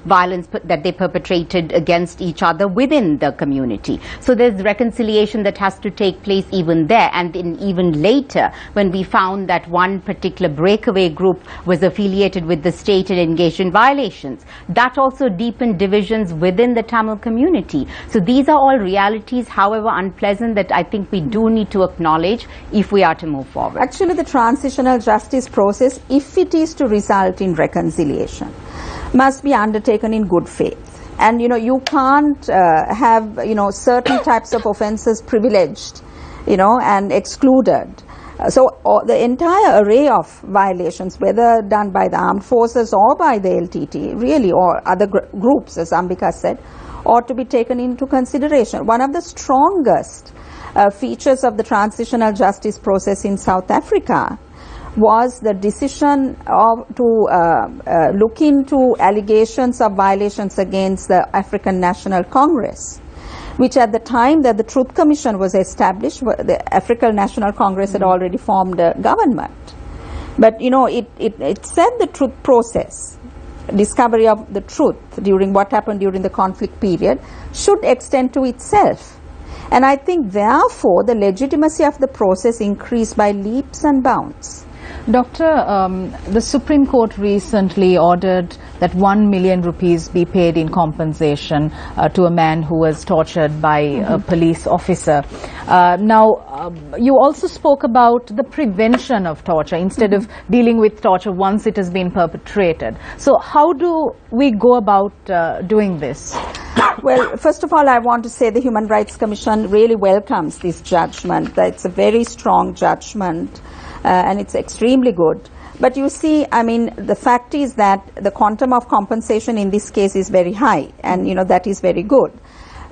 violence that they perpetrated against each other within the community. So there's reconciliation that has to take place even there. And then even later, when we found that one particular breakaway group was affiliated with the state and engaged in violations, that also deepened divisions within the Tamil community. So these are all realities, however unpleasant, that I think we do need to acknowledge if we are to move forward. Actually, the transitional justice process, if it is to result in reconciliation, must be undertaken in good faith. And you can't have certain types of offences privileged and excluded. So the entire array of violations, whether done by the armed forces or by the LTT, really, or other groups, as Ambika said, ought to be taken into consideration. One of the strongest features of the transitional justice process in South Africa was the decision to look into allegations of violations against the African National Congress, which at the time that the Truth Commission was established, the African National Congress had already formed a government. But it said the truth process, discovery of the truth during what happened during the conflict period, should extend to itself. And I think therefore the legitimacy of the process increased by leaps and bounds. Doctor, the Supreme Court recently ordered that 1 million rupees be paid in compensation to a man who was tortured by a police officer. Now, you also spoke about the prevention of torture instead of dealing with torture once it has been perpetrated. So how do we go about doing this? Well, first of all, I want to say the Human Rights Commission really welcomes this judgment. It's a very strong judgment. And it's extremely good. But you see, the fact is that the quantum of compensation in this case is very high, and that is very good.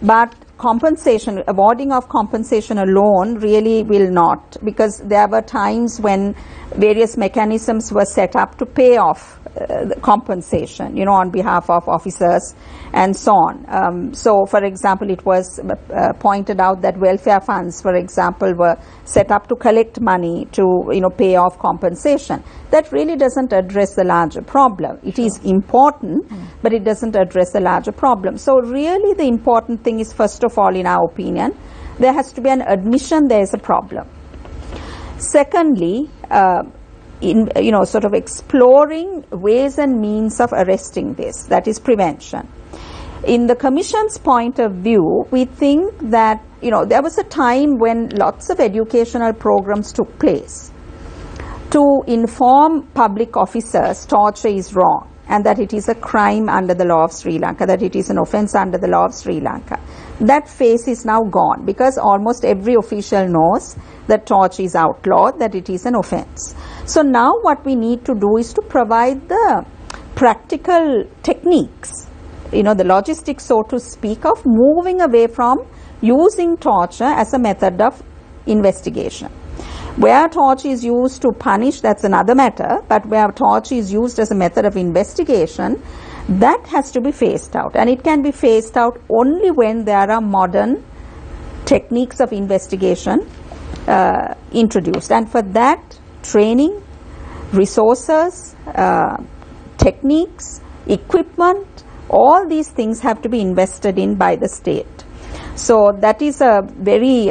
But compensation, awarding of compensation alone really will not, because there were times when various mechanisms were set up to pay off the compensation, on behalf of officers and so on. So, for example, it was pointed out that welfare funds, for example, were set up to collect money to, pay off compensation. That really doesn't address the larger problem. It is important, but it doesn't address the larger problem. So, really the important thing is, first of all, in our opinion, there has to be an admission there is a problem. Secondly, sort of exploring ways and means of arresting this, that is prevention. In the Commission's point of view, we think that, there was a time when lots of educational programs took place to inform public officers torture is wrong and that it is a crime under the law of Sri Lanka, that it is an offence under the law of Sri Lanka. That phase is now gone because almost every official knows that torture is outlawed, that it is an offence. So now what we need to do is to provide the practical techniques, the logistics, so to speak, of moving away from using torture as a method of investigation. Where torture is used to punish, that's another matter, but where torture is used as a method of investigation, that has to be phased out. And it can be phased out only when there are modern techniques of investigation introduced, and for that training, resources, techniques, equipment, all these things have to be invested in by the state. So that is a very,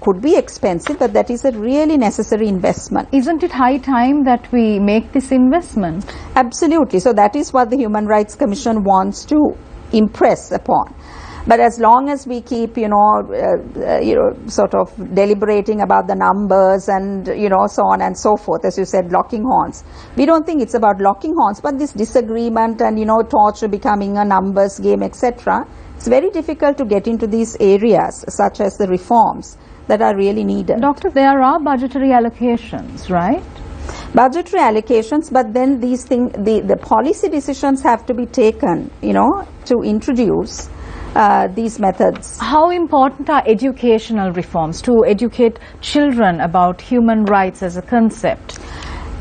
could be expensive, but that is a really necessary investment. Isn't it high time that we make this investment? Absolutely. So that is what the Human Rights Commission wants to impress upon. But as long as we keep, sort of deliberating about the numbers and, so on and so forth, as you said, locking horns. We don't think it's about locking horns, but this disagreement and, torture becoming a numbers game, etc. It's very difficult to get into these areas, such as the reforms that are really needed. Doctor, there are budgetary allocations, right? Budgetary allocations, but then these things, the policy decisions have to be taken, to introduce these methods. How important are educational reforms to educate children about human rights as a concept?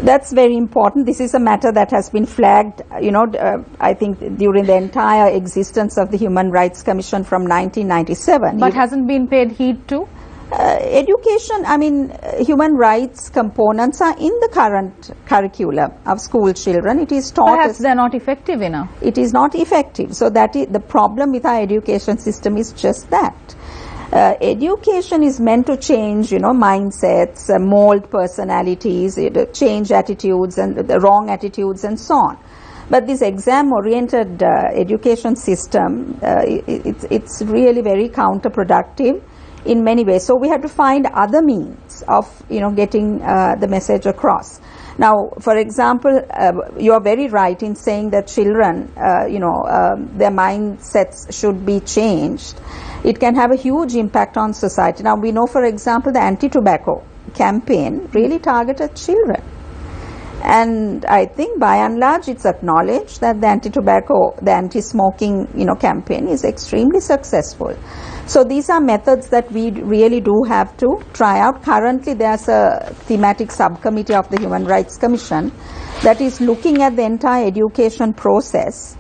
That's very important. This is a matter that has been flagged, I think during the entire existence of the Human Rights Commission from 1997. But hasn't been paid heed to? Education, human rights components are in the current curriculum of school children. It is taught. Perhaps they're not effective enough. It is not effective. So that is the problem with our education system is just that. Education is meant to change, mindsets, mold personalities, change attitudes and the wrong attitudes and so on. But this exam-oriented education system, it's really very counterproductive in many ways. So we have to find other means of, getting the message across. Now, for example, you are very right in saying that children, their mindsets should be changed. It can have a huge impact on society. Now, we know, for example, the anti-tobacco campaign really targeted children. And I think by and large it's acknowledged that the anti-tobacco, the anti-smoking, campaign is extremely successful. So these are methods that we really do have to try out. Currently there's a thematic subcommittee of the Human Rights Commission that is looking at the entire education process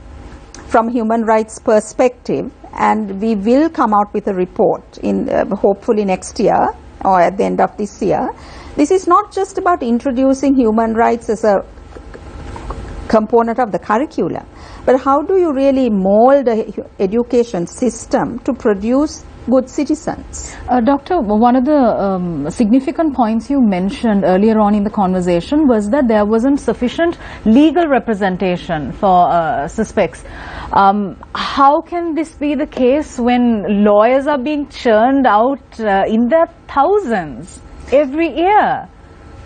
from human rights perspective, and we will come out with a report in hopefully next year or at the end of this year. This is not just about introducing human rights as a component of the curriculum, but how do you really mold an education system to produce good citizens? Doctor, one of the significant points you mentioned earlier on in the conversation was that there wasn't sufficient legal representation for suspects. How can this be the case when lawyers are being churned out in their thousands every year?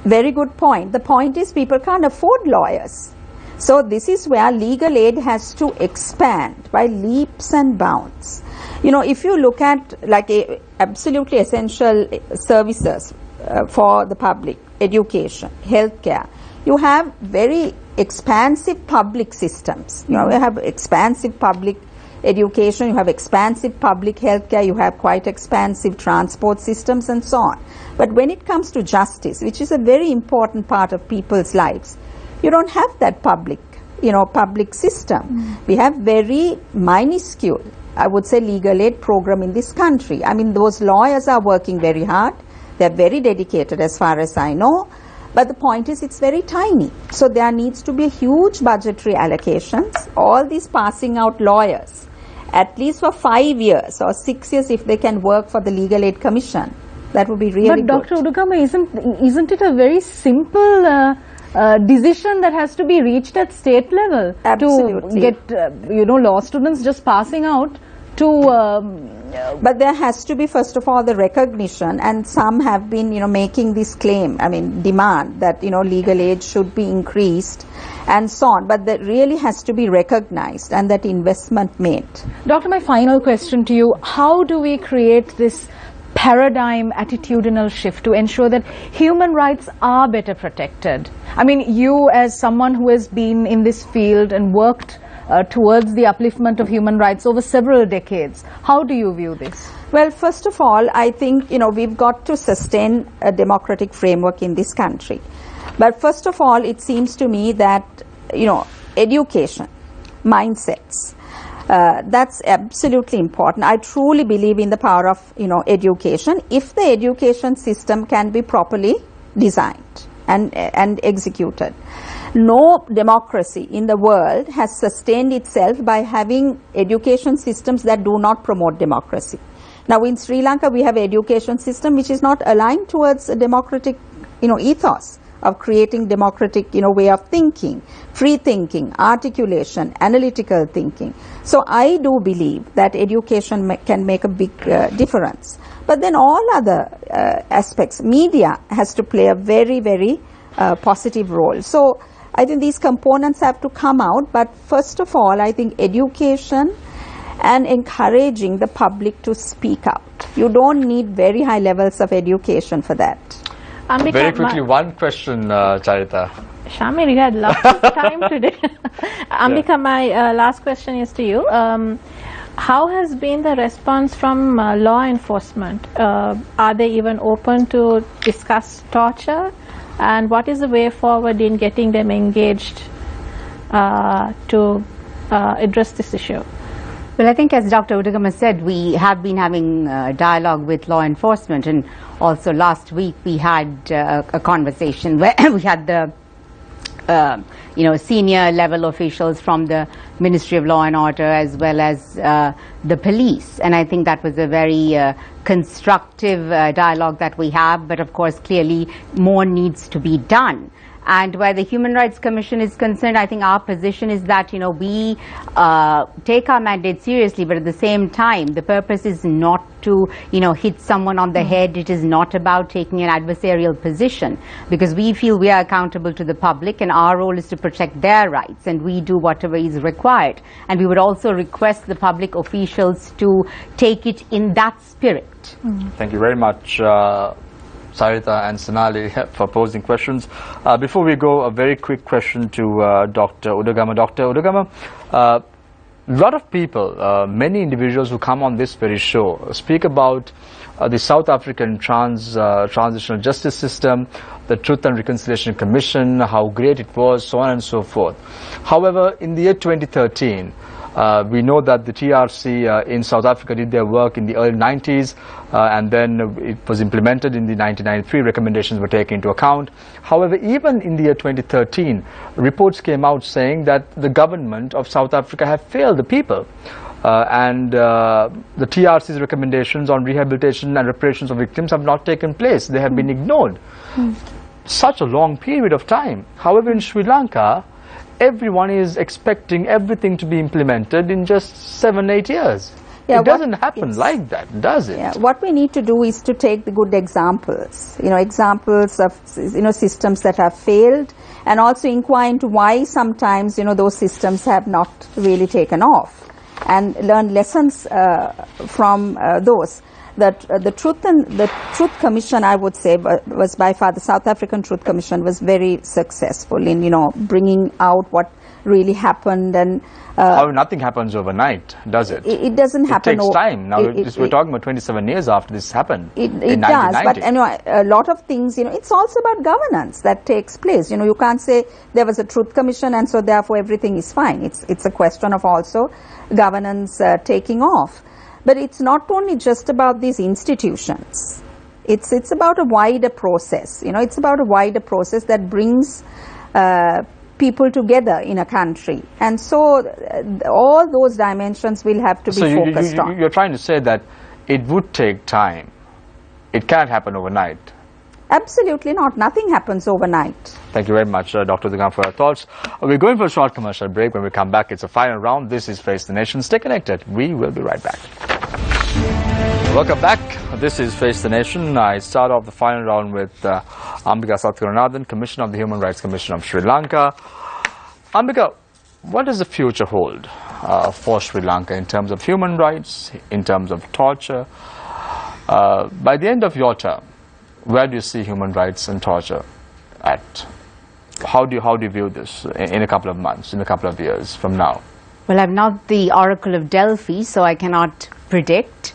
Very good point. The point is people can't afford lawyers. So this is where legal aid has to expand by leaps and bounds. If you look at absolutely essential services for the public, education, healthcare, you have very expansive public systems. You have expansive public education, you have expansive public healthcare, you have quite expansive transport systems and so on. But when it comes to justice, which is a very important part of people's lives, you don't have that public system. We have very minuscule, I would say, legal aid program in this country. Those lawyers are working very hard. They're very dedicated as far as I know. But the point is it's very tiny. So there needs to be huge budgetary allocations. All these passing out lawyers, at least for 5 years or 6 years if they can work for the Legal Aid Commission, that would be really good. But Dr. Udugama, isn't it a very simple decision that has to be reached at state level? Absolutely. To get law students just passing out to but there has to be, first of all, the recognition, and some have been making this claim, demand that legal aid should be increased and so on, but that really has to be recognized and that investment made. Doctor, my final question to you, how do we create this paradigm attitudinal shift to ensure that human rights are better protected? You as someone who has been in this field and worked towards the upliftment of human rights over several decades, how do you view this? Well, first of all, I think we've got to sustain a democratic framework in this country. But first of all, it seems to me that education, mindsets, That's absolutely important. I truly believe in the power of, education. If the education system can be properly designed and executed. No democracy in the world has sustained itself by having education systems that do not promote democracy. Now in Sri Lanka we have an education system which is not aligned towards a democratic, ethos of creating democratic, way of thinking, free thinking, articulation, analytical thinking. So I do believe that education can make a big difference. But then all other aspects, media has to play a very, very positive role. So I think these components have to come out, but first of all, I think education and encouraging the public to speak out. You don't need very high levels of education for that. Ambika, very quickly, one question, Charita. Shamir, you had lots of time today. Ambika, my last question is to you. How has been the response from law enforcement? Are they even open to discuss torture? And what is the way forward in getting them engaged to address this issue? Well, I think as Dr. Udagama said, we have been having dialogue with law enforcement, and also last week we had a conversation where we had the senior level officials from the Ministry of Law and Order as well as the police, and I think that was a very constructive dialogue that we have, but of course clearly more needs to be done. And where the Human Rights Commission is concerned, I think our position is that, we take our mandate seriously, but at the same time, the purpose is not to, hit someone on the head. It is not about taking an adversarial position, because we feel we are accountable to the public, and our role is to protect their rights, and we do whatever is required. And we would also request the public officials to take it in that spirit. Thank you very much, Sarita and Sonali, for posing questions. Before we go, a very quick question to Dr. Udagama. Dr. Udagama, a lot of people, many individuals who come on this very show speak about the South African transitional justice system, the Truth and Reconciliation Commission, how great it was, so on and so forth. However, in the year 2013, we know that the TRC in South Africa did their work in the early 90s, and then it was implemented in the 1993. Recommendations were taken into account. However, even in the year 2013, reports came out saying that the government of South Africa have failed the people. And the TRC's recommendations on rehabilitation and reparations of victims have not taken place. They have been ignored. Such a long period of time. However, in Sri Lanka, everyone is expecting everything to be implemented in just 7-8 years. Yeah, it doesn't happen like that, does it? Yeah, what we need to do is to take the good examples, examples of, systems that have failed, and also inquire into why sometimes, those systems have not really taken off, and learn lessons from those. That the Truth Commission, I would say, was by far, the South African Truth Commission was very successful in, bringing out what really happened. And nothing happens overnight, does it? It doesn't happen. It takes time. Now we're talking about 27 years after this happened. It does, but a lot of things, it's also about governance that takes place. You can't say there was a Truth Commission and so therefore everything is fine. It's a question of also governance taking off. But it's not only just about these institutions. It's about a wider process. It's about a wider process that brings people together in a country. And so all those dimensions will have to be focused on. You're trying to say that it would take time. It can't happen overnight. Absolutely not. Nothing happens overnight. Thank you very much, Dr. Udagama, for your thoughts. We're going for a short commercial break. When we come back, it's a final round. This is Face the Nation. Stay connected. We will be right back. Welcome back. This is Face the Nation. I start off the final round with Ambika Satkaranathan, Commissioner of the Human Rights Commission of Sri Lanka. Ambika, what does the future hold for Sri Lanka in terms of human rights, in terms of torture? By the end of your term, where do you see human rights and torture at? How do you view this in a couple of months, in a couple of years from now? Well, I'm not the Oracle of Delphi, so I cannot predict.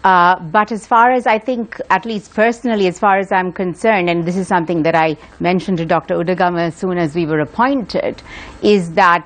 But as far as I think, at least personally, as far as I'm concerned, and this is something that I mentioned to Dr. Udagama as soon as we were appointed, is that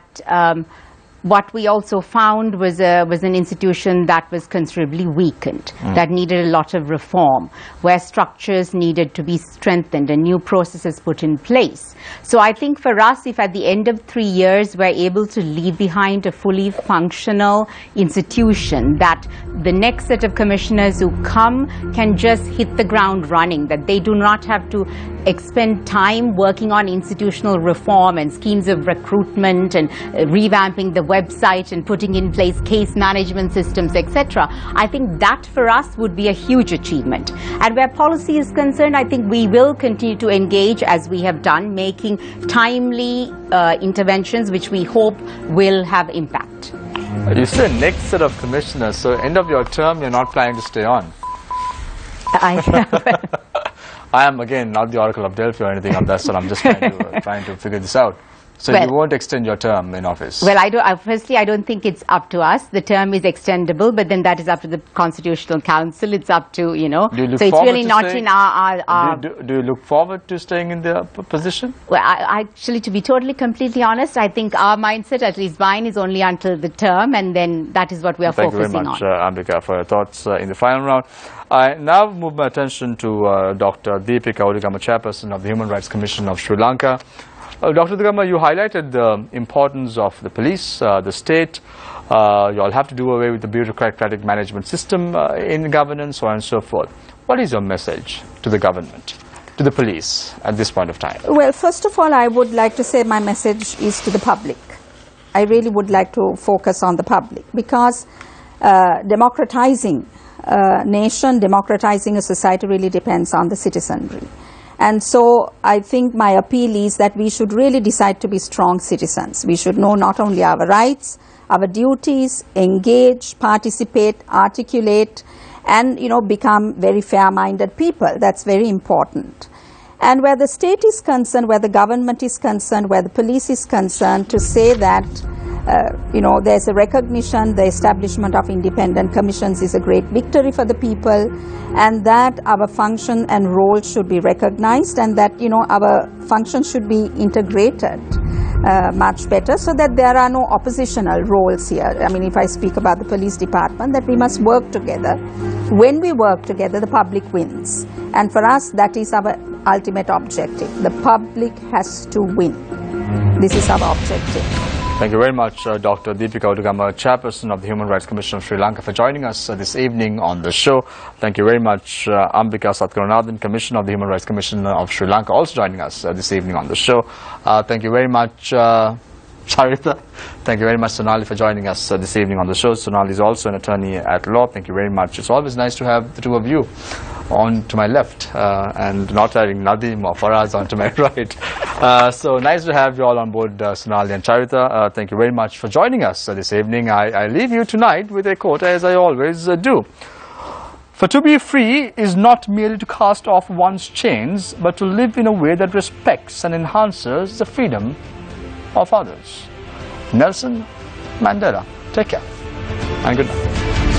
what we also found was an institution that was considerably weakened, that needed a lot of reform, where structures needed to be strengthened and new processes put in place. So I think for us, if at the end of 3 years we're able to leave behind a fully functional institution, that the next set of commissioners who come can just hit the ground running, that they do not have to expend time working on institutional reform and schemes of recruitment and revamping the website and putting in place case management systems, etc. I think that for us would be a huge achievement. And where policy is concerned, I think we will continue to engage as we have done, making timely interventions which we hope will have impact. You said next set of commissioners, so end of your term you're not planning to stay on. I am again not the Oracle of Delphi or anything of that sort. I'm just trying to figure this out. So you won't extend your term in office? Well, firstly, I don't think it's up to us. The term is extendable, but then that is up to the Constitutional Council. It's up to, so it's really not in our... Do you look forward to staying in the position? Well, actually, to be completely honest, I think our mindset, at least mine, is only until the term, and then that is what we are focusing on. Thank you very much, Ambika, for your thoughts in the final round. I now move my attention to Dr. Deepika Udugama, Chairperson of the Human Rights Commission of Sri Lanka. Dr. Udugama, you highlighted the importance of the police, the state. You all have to do away with the bureaucratic management system in governance, so on and so forth. What is your message to the government, to the police at this point of time? Well, first of all, I would like to say my message is to the public. I really would like to focus on the public, because democratizing a nation, democratizing a society really depends on the citizenry. And so I think my appeal is that we should really decide to be strong citizens. We should know not only our rights, our duties, engage, participate, articulate, and become very fair-minded people. That's very important. And where the state is concerned, where the government is concerned, where the police is concerned, to say that there's a recognition, the establishment of independent commissions is a great victory for the people, and that our function and role should be recognized, and that our function should be integrated much better, so that there are no oppositional roles here. I mean, if I speak about the police department, that we must work together. When we work together, the public wins, and for us that is our ultimate objective. The public has to win. This is our objective. Thank you very much, Dr. Deepika Udugama, Chairperson of the Human Rights Commission of Sri Lanka, for joining us this evening on the show. Thank you very much, Ambika Satkaranathan, Commissioner of the Human Rights Commission of Sri Lanka, also joining us this evening on the show. Thank you very much, Charita. Thank you very much, Sonali, for joining us this evening on the show. Sonali is also an attorney at law. Thank you very much. It's always nice to have the two of you on to my left and not having Nadim or Faraz on to my right. So nice to have you all on board, Sonali and Charita. Thank you very much for joining us this evening. I leave you tonight with a quote, as I always do. For to be free is not merely to cast off one's chains, but to live in a way that respects and enhances the freedom of others. Nelson Mandela. Take care and good night.